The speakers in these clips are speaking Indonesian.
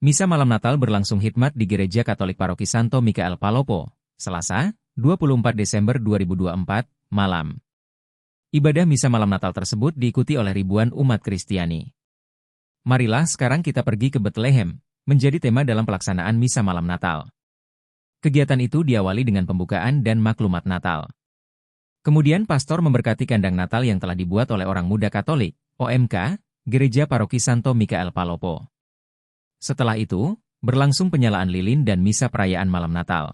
Misa malam Natal berlangsung hikmat di Gereja Katolik Paroki Santo Mikael Palopo, Selasa, 24 Desember 2024, malam. Ibadah misa malam Natal tersebut diikuti oleh ribuan umat Kristiani. Marilah sekarang kita pergi ke Bethlehem, menjadi tema dalam pelaksanaan misa malam Natal. Kegiatan itu diawali dengan pembukaan dan maklumat Natal. Kemudian pastor memberkati kandang Natal yang telah dibuat oleh orang muda Katolik, OMK, Gereja Paroki Santo Mikael Palopo. Setelah itu, berlangsung penyalaan lilin dan misa perayaan malam Natal.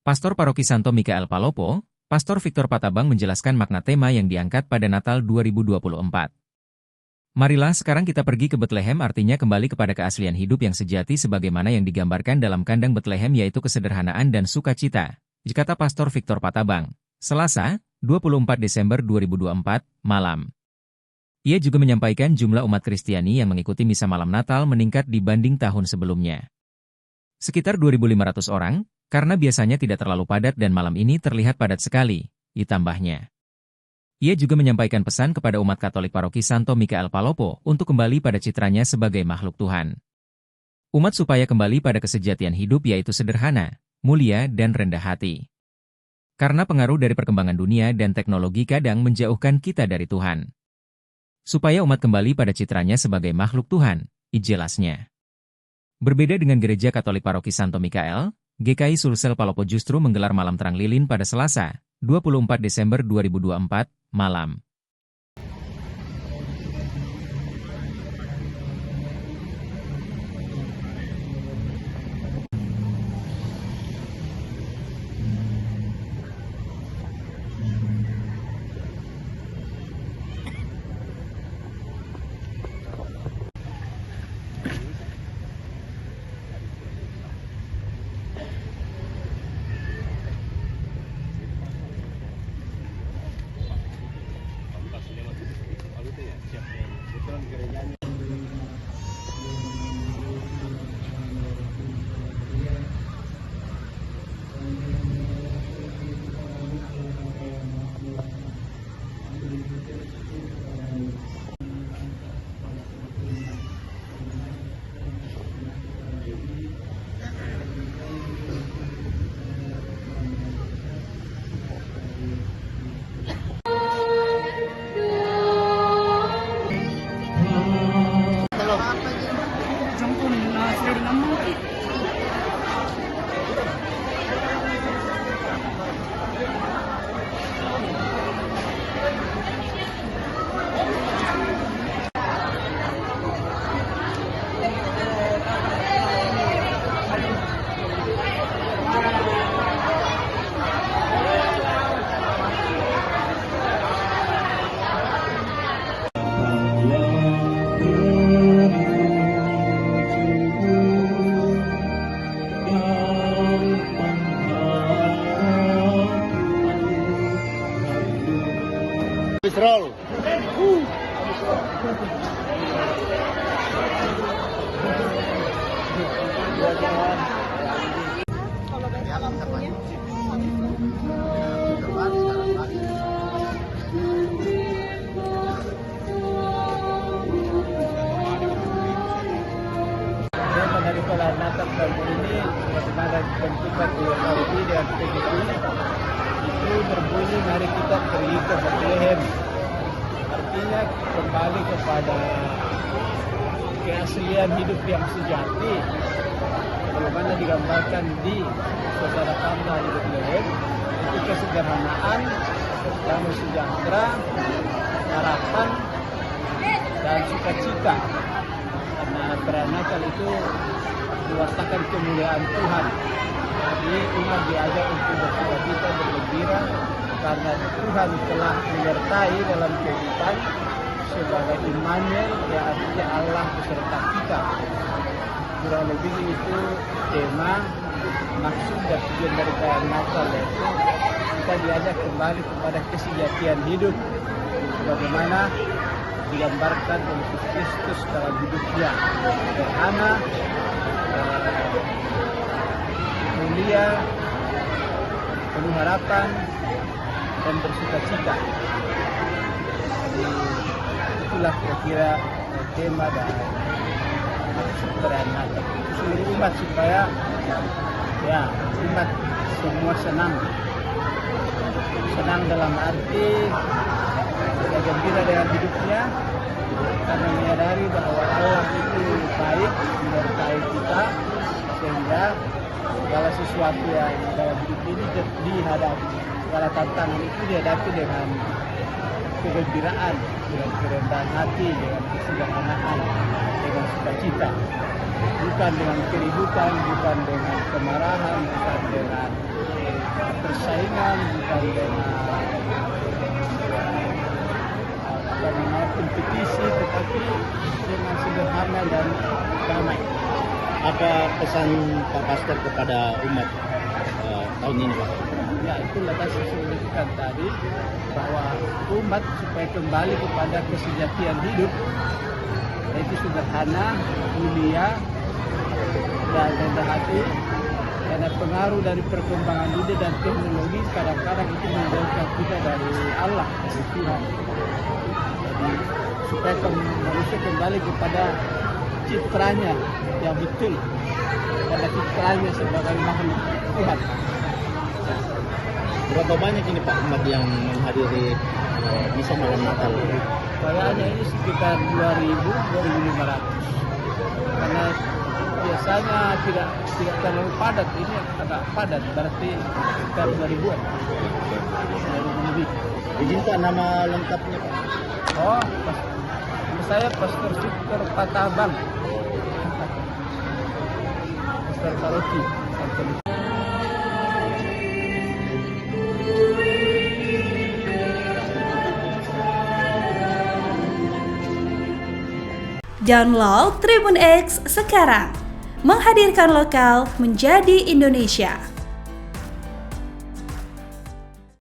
Pastor Paroki Santo Mikael Palopo, Pastor Victor Patabang menjelaskan makna tema yang diangkat pada Natal 2024. Marilah sekarang kita pergi ke Bethlehem artinya kembali kepada keaslian hidup yang sejati sebagaimana yang digambarkan dalam kandang Bethlehem yaitu kesederhanaan dan sukacita, kata Pastor Victor Patabang, Selasa, 24 Desember 2024, malam. Ia juga menyampaikan jumlah umat Kristiani yang mengikuti misa malam Natal meningkat dibanding tahun sebelumnya. Sekitar 2.500 orang, karena biasanya tidak terlalu padat dan malam ini terlihat padat sekali, ditambahnya. Ia juga menyampaikan pesan kepada umat Katolik Paroki Santo Mikael Palopo untuk kembali pada citranya sebagai makhluk Tuhan. Umat supaya kembali pada kesejatian hidup yaitu sederhana, mulia dan rendah hati. Karena pengaruh dari perkembangan dunia dan teknologi kadang menjauhkan kita dari Tuhan. Supaya umat kembali pada citranya sebagai makhluk Tuhan, jelasnya. Berbeda dengan Gereja Katolik Paroki Santo Mikael, GKI Sulsel Palopo justru menggelar malam terang lilin pada Selasa, 24 Desember 2024, malam. Roll. Daripada Natal tahun ini, bagaimana ditentukan oleh Paroki dan PGI, itu berbunyi mari kita pergi ke Bethlehem. Artinya kembali kepada keaslian hidup yang sejati. Bagaimana digambarkan di saudara Kanda di Bethlehem, itu kesederhanaan, damai sejahtera, harapan, dan sukacita. Karena peranakan itu mewartakan kemuliaan Tuhan. Jadi umat diajak untuk bersukacita bergembira karena Tuhan telah menyertai dalam kehidupan sebagai Immanuel, yang artinya Allah beserta kita. Kurang lebih itu tema maksud dan tujuan dari perayaan Natal, yaitu kita diajak kembali kepada kesejatian hidup sebagaimana digambarkan oleh Kristus dalam hidupnya, sederhana, mulia, penuh harapan dan bersukacita. Jadi itulah kira-kira tema dan maksud perayaan Natal itu seluruh umat supaya ya umat semua senang dalam arti ya, gembira dengan hidupnya karena menyadari bahwa Allah itu baik menyertai kita sehingga segala sesuatu yang dalam hidup ini dihadapi, segala tantangan itu dihadapi dengan kegembiraan, dengan kerendahan hati, dengan kesederhanaan, dengan sukacita, bukan dengan keributan, bukan dengan kemarahan, bukan dengan persaingan, bukan dengan kompetisi, tetapi dengan sederhana dan damai. Apa pesan Pak Pastor kepada umat tahun ini, Pak? Ya, itulah saya sebutkan tadi bahwa umat supaya kembali kepada kesejatian hidup, yaitu sederhana, mulia, dan rendah hati. Karena pengaruh dari perkembangan dunia dan teknologi kadang-kadang itu menjauhkan kita dari Allah, dari Tuhan. Jadi supaya manusia kembali kepada citranya yang betul, pada citranya sebagai makhluk Tuhan. Berapa banyak ini Pak umat yang menghadiri misa malam Natal? Kayaknya ini sekitar 2.000-2.500. Karena biasanya tidak terlalu padat, ini agak padat, berarti sekitar 2.000-an. 2.000 lebih. Izinkan nama lengkapnya Pak? Oh, nama saya Pastor Victor Pataban. Pastor Paroki. Download Tribun X sekarang, menghadirkan lokal menjadi Indonesia.